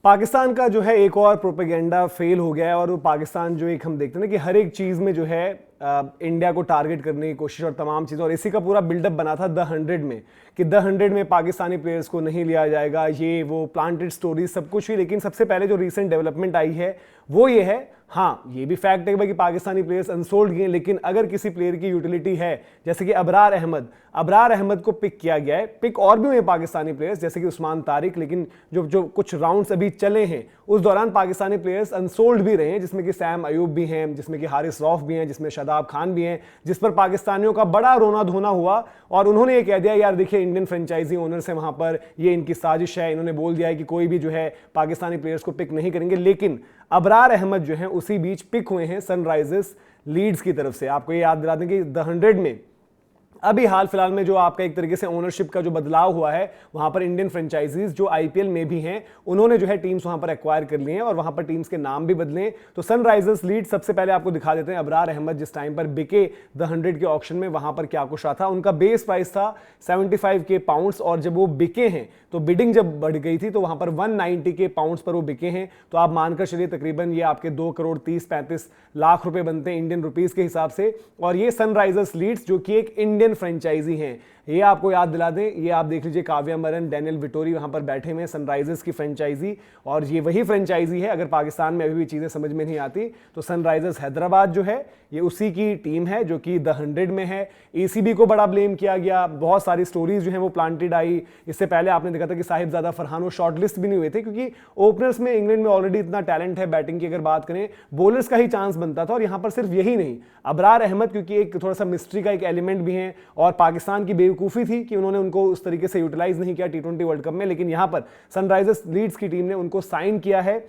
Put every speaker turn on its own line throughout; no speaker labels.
पाकिस्तान का जो है एक और प्रोपेगेंडा फेल हो गया है और वो पाकिस्तान जो एक हम देखते हैं ना कि हर एक चीज़ में जो है इंडिया को टारगेट करने की कोशिश और तमाम चीज़ें, और इसी का पूरा बिल्डअप बना था द 100 में कि द 100 में पाकिस्तानी प्लेयर्स को नहीं लिया जाएगा, ये वो प्लांटेड स्टोरीज सब कुछ हुई। लेकिन सबसे पहले जो रीसेंट डेवलपमेंट आई है वो ये है, हाँ ये भी फैक्ट है कि पाकिस्तानी प्लेयर्स अनसोल्ड गए, लेकिन अगर किसी प्लेयर की यूटिलिटी है जैसे कि अबरार अहमद को पिक किया गया है, पिक और भी हुए पाकिस्तानी प्लेयर्स जैसे कि उस्मान तारिक, लेकिन जो कुछ राउंड्स अभी चले हैं उस दौरान पाकिस्तानी प्लेयर्स अनसोल्ड भी रहे हैं, जिसमें कि सैम अयूब भी हैं, जिसमें कि हारिस रऊफ भी हैं, जिसमें शादाब खान भी हैं, जिस पर पाकिस्तानियों का बड़ा रोना धोना हुआ और उन्होंने ये कह दिया यार देखिए इंडियन फ्रेंचाइजी ओनर्स है वहां पर, ये इनकी साजिश है, इन्होंने बोल दिया है कि कोई भी जो है पाकिस्तानी प्लेयर्स को पिक नहीं करेंगे। लेकिन अबरार अहमद जो है उसी बीच पिक हुए हैं सनराइजर्स लीड्स की तरफ से। आपको ये याद दिला दें कि द 100 में अभी हाल फिलहाल में जो आपका एक तरीके से ओनरशिप का जो बदलाव हुआ है वहां पर इंडियन फ्रेंचाइजीज जो आईपीएल में भी हैं उन्होंने जो है टीम्स वहां पर एक्वायर कर लिए हैं और वहां पर टीम्स के नाम भी बदले। तो सनराइजर्स लीड सबसे पहले आपको दिखा देते हैं अबरार अहमद जिस टाइम पर बिके द 100 के ऑक्शन में वहां पर क्या कुछ रहा था। उनका बेस प्राइस था 75K पाउंड्स और जब वो बिके हैं तो बिडिंग जब बढ़ गई थी तो वहां पर 190K पाउंड्स पर वो बिके हैं। तो आप मानकर चलिए तकरीबन ये आपके 2 करोड़ 30-35 लाख रुपए बनते हैं इंडियन रुपीज के हिसाब से। और ये सनराइजर्स लीड्स जो कि एक इंडियन फ्रेंचाइजी हैं, ये आपको याद दिला दें, ये आप देख लीजिए काव्या मरन, डैनियल विटोरी वहां पर बैठे हुए हैं, सनराइजर्स की फ्रेंचाइजी। और ये वही फ्रेंचाइजी है, अगर पाकिस्तान में अभी भी चीजें समझ में नहीं आती तो सनराइजर्स हैदराबाद जो है ये उसी की टीम है जो कि द 100 में है। एसीबी को बड़ा ब्लेम किया गया, बहुत सारी स्टोरीज जो है वो प्लांटेड आई। इससे पहले आपने देखा था कि साहिबजादा फरहान वो शॉर्टलिस्ट भी नहीं हुए थे क्योंकि ओपनर्स में इंग्लैंड में ऑलरेडी इतना टैलेंट है, बैटिंग की अगर बात करें बॉलर्स का ही चांस बनता था। और यहां पर सिर्फ यही नहीं, अबरार अहमद क्योंकि एक थोड़ा सा मिस्ट्री का एक एलिमेंट भी है और पाकिस्तान की बेवकूफ़ी थी कि उन्होंने उनको उस तरीके से यूटिलाइज नहीं किया T20 वर्ल्ड कप में। लेकिन यहां पर सनराइजर्स लीड्स की टीम ने उनको साइन किया है।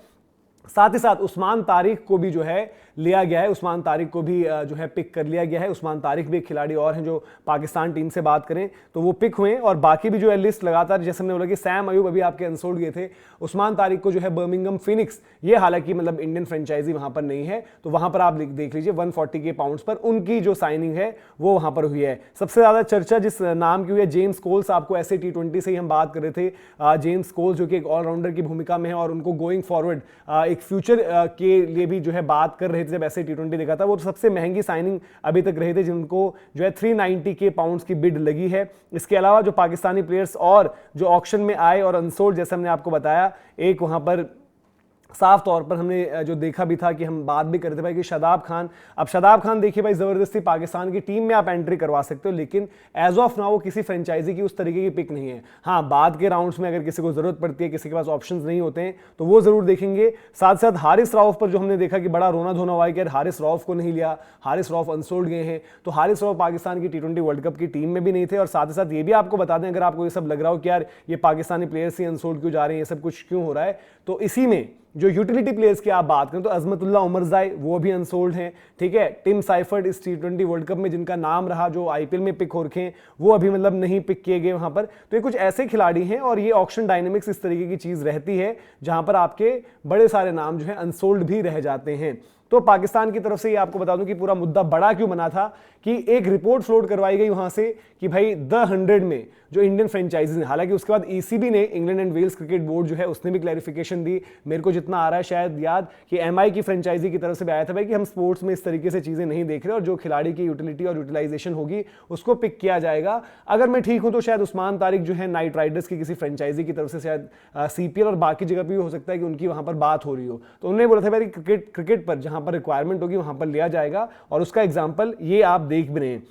साथ ही साथ उस्मान तारिक को भी जो है लिया गया है, उस्मान तारिक को भी जो है पिक कर लिया गया है। उस्मान तारिक भी एक खिलाड़ी और हैं जो पाकिस्तान टीम से बात करें तो वो पिक हुए। और बाकी भी जो है लिस्ट लगातार, जैसे हमने बोला कि सैम अयूब अभी आपके अनसोल्ड गए थे, उस्मान तारिक को जो है बर्मिंघम फिनिक्स, ये हालांकि मतलब इंडियन फ्रेंचाइजी वहां पर नहीं है, तो वहां पर आप देख लीजिए 140K पाउंड्स पर उनकी जो साइनिंग है वो वहां पर हुई है। सबसे ज्यादा चर्चा जिस नाम की हुई है जेम्स कोल्स, आपको ऐसे T20 से ही हम बात कर रहे थे, जेम्स कोल्स जो कि एक ऑलराउंडर की भूमिका में है और उनको गोइंग फॉरवर्ड एक फ्यूचर के लिए भी जो है बात कर रहे थे। जब ऐसे T20 देखा था वो सबसे महंगी साइनिंग अभी तक रहे थे जिनको जो है 390K पाउंड्स की बिड लगी है। इसके अलावा जो पाकिस्तानी प्लेयर्स और जो ऑक्शन में आए और अनसोल्ड, जैसे हमने आपको बताया, एक वहां पर साफ तौर पर हमने जो देखा भी था कि हम बात भी करते भाई कि शादाब खान। अब शादाब खान देखिए भाई जबरदस्ती पाकिस्तान की टीम में आप एंट्री करवा सकते हो, लेकिन एज ऑफ नाउ वो किसी फ्रेंचाइजी की उस तरीके की पिक नहीं है। हाँ बाद के राउंड्स में अगर किसी को जरूरत पड़ती है, किसी के पास ऑप्शंस नहीं होते हैं तो वो जरूर देखेंगे। साथ साथ हारिस रऊफ पर जो हमने देखा कि बड़ा रोना धोना हुआ है कि यार हारिस रऊफ को नहीं लिया, हारिस रऊफ अनसोल्ड गए हैं। तो हारिस रऊफ पाकिस्तान की T20 वर्ल्ड कप की टीम में भी नहीं थे। और साथ ही साथ ये भी आपको बता दें, अगर आपको ये सब लग रहा हो कि यार ये पाकिस्तानी प्लेयर्स ही अनसोल्ड क्यों जा रहे हैं, ये सब कुछ क्यों हो रहा है, तो इसी में जो यूटिलिटी प्लेयर्स की आप बात करें तो अजमतुल्लाह उमरजाई वो भी अनसोल्ड हैं, ठीक है। टिम साइफर्ड इस T20 वर्ल्ड कप में जिनका नाम रहा, जो आईपीएल में पिक हो रखे हैं, वो अभी मतलब नहीं पिक किए गए वहां पर। तो ये कुछ ऐसे खिलाड़ी हैं और ये ऑक्शन डायनेमिक्स इस तरीके की चीज रहती है जहां पर आपके बड़े सारे नाम जो है अनसोल्ड भी रह जाते हैं। तो पाकिस्तान की तरफ से ये आपको बता दूं कि पूरा मुद्दा बड़ा क्यों बना था कि एक रिपोर्ट फ्लोट करवाई गई वहां से कि भाई द 100 में जो इंडियन फ्रेंचाइजीज हैं, हालांकि उसके बाद ईसीबी ने, England and Wales cricket board जो है उसने भी क्लैरिफिकेशन दी। मेरे को जितना आ रहा है शायद याद कि एमआई की फ्रेंचाइजी की तरफ से भी आया था भाई कि हम स्पोर्ट्स में इस तरीके से चीजें नहीं देख रहे और जो खिलाड़ी की यूटिलिटी और यूटिलाइजेशन होगी उसको पिक किया जाएगा। अगर मैं ठीक हूं तो शायद उस्मान तारिक जो है नाइट राइडर्स की किसी फ्रेंचाइजी की तरफ से शायद सीपीएल और बाकी जगह पर भी हो सकता है कि उनकी वहां पर बात हो रही हो, तो उन्होंने बोला था भाई क्रिकेट पर जहां पर रिक्वायरमेंट होगी वहां पर लिया जाएगा। और उसका एग्जाम्पल ये आप देख भी रहे हैं।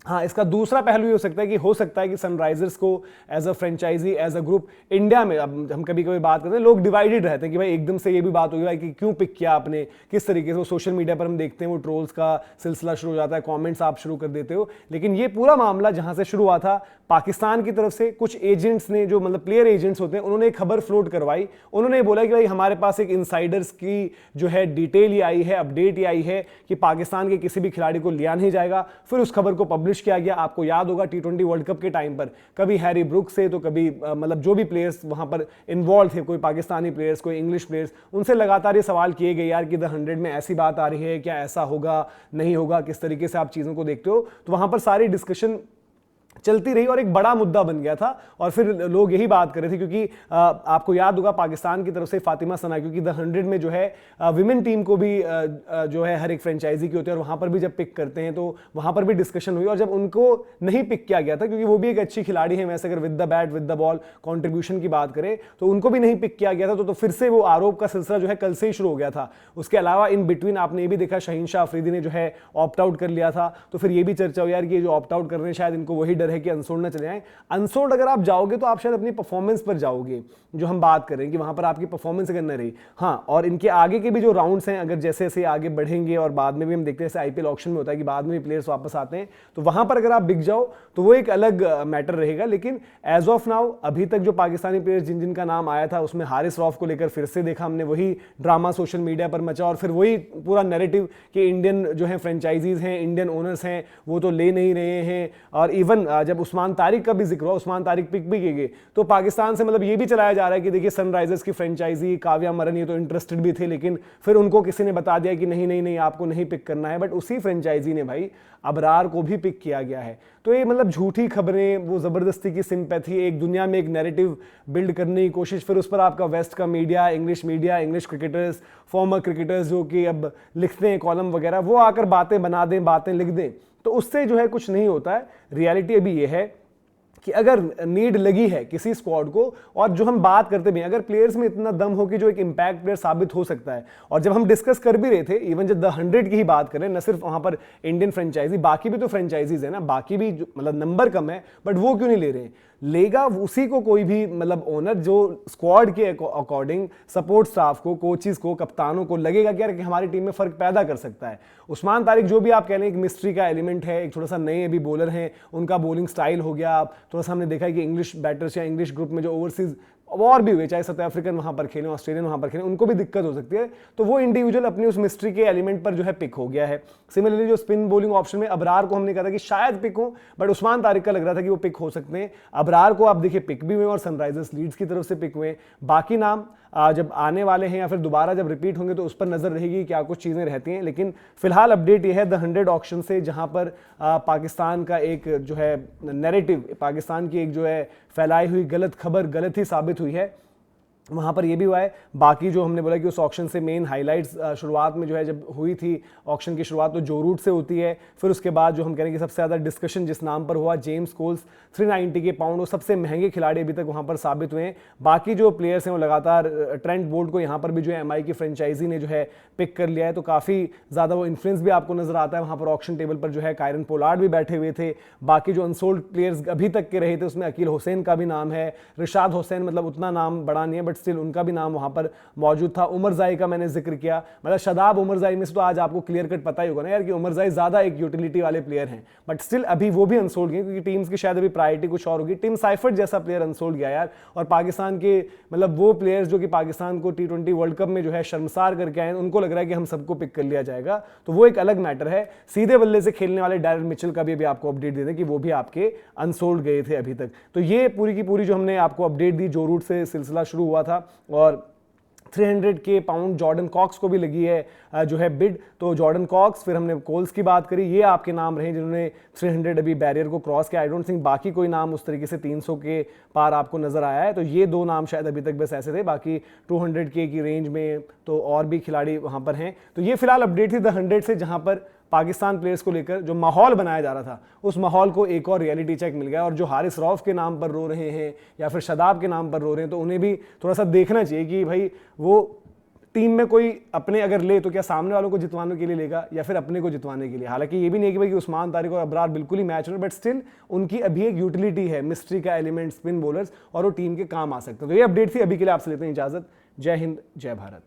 हाँ, इसका दूसरा पहलू ये हो सकता है कि सनराइजर्स को as a franchise, as a group India में, अब हम कभी कभी बात करते हैं लोग डिवाइडेड रहते हैं कि भाई एकदम से ये भी बात होगी भाई कि क्यों पिक किया आपने, किस तरीके से। वो सोशल मीडिया पर हम देखते हैं वो ट्रोल्स का सिलसिला शुरू हो जाता है, कमेंट्स आप शुरू कर देते हो। लेकिन ये पूरा मामला जहां से शुरू हुआ था, पाकिस्तान की तरफ से कुछ एजेंट्स ने, जो मतलब प्लेयर एजेंट्स होते हैं, उन्होंने एक खबर फ्लोट करवाई। उन्होंने बोला कि भाई हमारे पास एक इनसाइडर्स की जो है डिटेल ये आई है, अपडेट ये आई है कि पाकिस्तान के किसी भी खिलाड़ी को लिया नहीं जाएगा। फिर उस खबर को पब्लिश किया गया। आपको याद होगा T20 वर्ल्ड कप के टाइम पर कभी हैरी ब्रुक्स से, तो कभी मतलब जो भी प्लेयर्स वहां पर इन्वॉल्व थे, कोई पाकिस्तानी प्लेयर्स, कोई इंग्लिश प्लेयर्स, उनसे लगातार ये सवाल किए गए यार कि द 100 में ऐसी बात आ रही है, क्या ऐसा होगा नहीं होगा, किस तरीके से आप चीजों को देखते हो। तो वहां पर सारी डिस्कशन चलती रही और एक बड़ा मुद्दा बन गया था। और फिर लोग यही बात कर रहे थे क्योंकि आपको याद होगा पाकिस्तान की तरफ से फातिमा सना, क्योंकि द 100 में जो है विमेन टीम को भी जो है हर एक फ्रेंचाइजी की होती है और वहां पर भी जब पिक करते हैं तो वहां पर भी डिस्कशन हुई। और जब उनको नहीं पिक किया गया था, क्योंकि वो भी एक अच्छी खिलाड़ी है वैसे, अगर with the bat with the ball contribution की बात करें तो उनको भी नहीं पिक किया गया था, तो फिर से वो आरोप का सिलसिला जो है कल से ही शुरू हो गया था। उसके अलावा इन बिटवीन आपने ये भी देखा शाहीन शाह अफरीदी ने जो है ऑप्ट आउट कर लिया था, तो फिर ये भी चर्चा हो यार कि जो ऑप्ट आउट कर रहे हैं शायद इनको वही डर है कि अनसोल्ड ना चले जाएं। अनसोल्ड अगर आप जाओगे तो आप शायद अपनी परफॉर्मेंस पर जाओगे, जो हम बात कर रहे हैं कि वहां पर आपकी परफॉर्मेंस अगर न रही। हाँ, और इनके आगे के भी जो राउंड्स हैं, अगर जैसे जैसे आगे बढ़ेंगे और बाद में भी हम देखते हैं जैसे आईपीएल ऑक्शन में होता है कि बाद में भी प्लेयर्स वापस आते हैं, तो वहां पर अगर आप बिक जाओ तो वो एक अलग मैटर रहेगा। लेकिन एज ऑफ नाउ अभी तक जो पाकिस्तानी प्लेयर्स जिन जिन का नाम आया था उसमें हारिस रऊफ को लेकर फिर से देखा हमने वही ड्रामा सोशल मीडिया पर मचा और फिर वही पूरा नैरेटिव कि इंडियन जो है फ्रेंचाइजीज हैं, इंडियन ओनर्स हैं, वो तो ले नहीं रहे हैं। और इवन जब उस्मान तारिक का भी जिक्र हुआ, उस्मान तारिक पिक भी किए गए, तो पाकिस्तान से मतलब ये भी चलाया जा रहा है कि देखिए सनराइजर्स की फ्रेंचाइजी काव्या मरन ये तो इंटरेस्टेड भी थे, लेकिन फिर उनको किसी ने बता दिया कि नहीं नहीं नहीं आपको नहीं पिक करना है। बट उसी फ्रेंचाइजी ने भाई अबरार को भी पिक किया गया है। तो ये मतलब झूठी खबरें, वो जबरदस्ती की सिंपैथी, एक दुनिया में एक नैरेटिव बिल्ड करने की कोशिश, फिर उस पर आपका वेस्ट का media, English cricketers, farmer cricketers जो कि अब लिखते हैं कॉलम वगैरह, वो आकर बातें बना दें, बातें लिख दें, तो उससे जो है कुछ नहीं होता है। रियलिटी अभी ये है कि अगर नीड लगी है किसी स्क्वाड को, और जो हम बात करते भी हैं, अगर प्लेयर्स में इतना दम हो कि जो एक इंपैक्ट प्लेयर साबित हो सकता है, और जब हम डिस्कस कर भी रहे थे, इवन जब द 100 की ही बात करें, न सिर्फ वहां पर इंडियन फ्रेंचाइजी, बाकी भी तो फ्रेंचाइजीज है ना, बाकी भी मतलब नंबर कम है, बट वो क्यों नहीं ले रहे हैं? लेगा उसी को कोई भी मतलब ओनर जो स्क्वाड के अकॉर्डिंग सपोर्ट स्टाफ को, कोचेस को, कप्तानों को लगेगा कि यार कि हमारी टीम में फर्क पैदा कर सकता है। उस्मान तारिक जो भी आप कह रहे हैं एक मिस्ट्री का एलिमेंट है, एक थोड़ा सा नए अभी बॉलर हैं, उनका बॉलिंग स्टाइल हो गया, थोड़ा सा हमने देखा है कि इंग्लिश बैटर्स या इंग्लिश ग्रुप में जो ओवरसीज और भी हुए, चाहे साउथ अफ्रीकन वहां पर खेलें, ऑस्ट्रेलियन वहां पर खेलें, उनको भी दिक्कत हो सकती है, तो वो इंडिविजुअल अपनी उस मिस्ट्री के एलिमेंट पर जो है पिक हो गया है। सिमिलरली जो स्पिन बॉलिंग ऑप्शन में अबरार को हमने कहा था कि शायद पिक हो, बट उस्मान तारिक का लग रहा था कि वो पिक हो सकते हैं। अबरार को आप देखिए पिक भी हुए और सनराइजर्स लीड्स की तरफ से पिक हुए। बाकी नाम जब आने वाले हैं या फिर दोबारा जब रिपीट होंगे तो उस पर नजर रहेगी, क्या कुछ चीजें रहती हैं। लेकिन फिलहाल अपडेट ये है द 100 ऑक्शन से, जहां पर पाकिस्तान का एक जो है नैरेटिव, पाकिस्तान की एक जो है फैलाई हुई गलत खबर गलत ही साबित हुई है, वहाँ पर ये भी हुआ है। बाकी जो हमने बोला कि उस ऑक्शन से मेन हाइलाइट्स शुरुआत में जो है जब हुई थी ऑक्शन की शुरुआत तो जो रूट से होती है, फिर उसके बाद जो हम कह रहे हैं कि सबसे ज़्यादा डिस्कशन जिस नाम पर हुआ, जेम्स कोल्स 390 के पाउंड, वो सबसे महंगे खिलाड़ी अभी तक वहाँ पर साबित हुए हैं। बाकी जो प्लेयर्स हैं वो लगातार, ट्रेंट बोल्ट को यहाँ पर भी जो है एमआई की फ्रेंचाइजी ने जो है पिक कर लिया है, तो काफ़ी ज़्यादा वो इन्फ्लुएंस भी आपको नजर आता है। वहाँ पर ऑक्शन टेबल पर जो है कायरन पोलार्ड भी बैठे हुए थे। बाकी जो अनसोल्ड प्लेयर्स अभी तक के रहे थे उसमें अकील हुसैन का भी नाम है, रिशाद हुसैन मतलब उतना नाम बड़ा नहीं है बट स्टिल उनका भी नाम वहां पर मौजूद था। उमर जाई का मैंने जिक्र किया, मतलब शादाब उमर जाई में से तो आज आपको क्लियर कट पता ही होगा ना यार कि उमर जाई ज्यादा एक यूटिलिटी वाले प्लेयर हैं, बट स्टिल अभी वो भी अनसोल्ड गए क्योंकि टीम्स की शायद अभी प्रायोरिटी कुछ और होगी। टिम साइफर्ट जैसा प्लेयर अनसोल्ड गया यार, और पाकिस्तान के मतलब वो प्लेयर्स जो कि पाकिस्तान को T20 वर्ल्ड कप में जो है शर्मसार करके आए, उनको लग रहा है कि हम सबको पिक कर लिया जाएगा, तो वो एक अलग मैटर है। सीधे बल्ले से खेलने वाले डैरेन मिचेल का भी अभी आपको अपडेट दे दें कि वो भी आपके अनसोल्ड गए थे अभी तक। तो ये पूरी की पूरी जो हमने आपको अपडेट दी, जो रूट से सिलसिला शुरू हुआ था, और 300 के पाउंड जॉर्डन कॉक्स को भी लगी है जो है बिड, तो जॉर्डन कॉक्स, फिर हमने कोल्स की बात करी, ये आपके नाम रहे जिन्होंने 300 अभी बैरियर को क्रॉस किया। आई डोंट थिंक बाकी कोई नाम उस तरीके से 300 के पार आपको नजर आया है, तो ये दो नाम शायद अभी तक बस ऐसे थे। बाकी 200 के की रेंज में तो और भी खिलाड़ी वहां पर हैं। तो ये फिलहाल अपडेट थी द 100 से, जहां पर पाकिस्तान प्लेयर्स को लेकर जो माहौल बनाया जा रहा था उस माहौल को एक और रियलिटी चेक मिल गया। और जो हारिस रऊफ के नाम पर रो रहे हैं या फिर शादाब के नाम पर रो रहे हैं, तो उन्हें भी थोड़ा सा देखना चाहिए कि भाई वो टीम में कोई अपने अगर ले तो क्या सामने वालों को जितवाने के लिए लेगा या फिर अपने को जितवाने के लिए। हालांकि ये भी नहीं कि भाई उस्मान तारिक और अबरार बिल्कुल ही मैच हो रहे, बट स्टिल उनकी अभी एक यूटिलिटी है, मिस्ट्री का एलिमेंट, स्पिन बॉलर्स, और वो टीम के काम आ सकते हैं। तो ये अपडेट थी, अभी के लिए आपसे लेते हैं इजाजत। जय हिंद, जय भारत।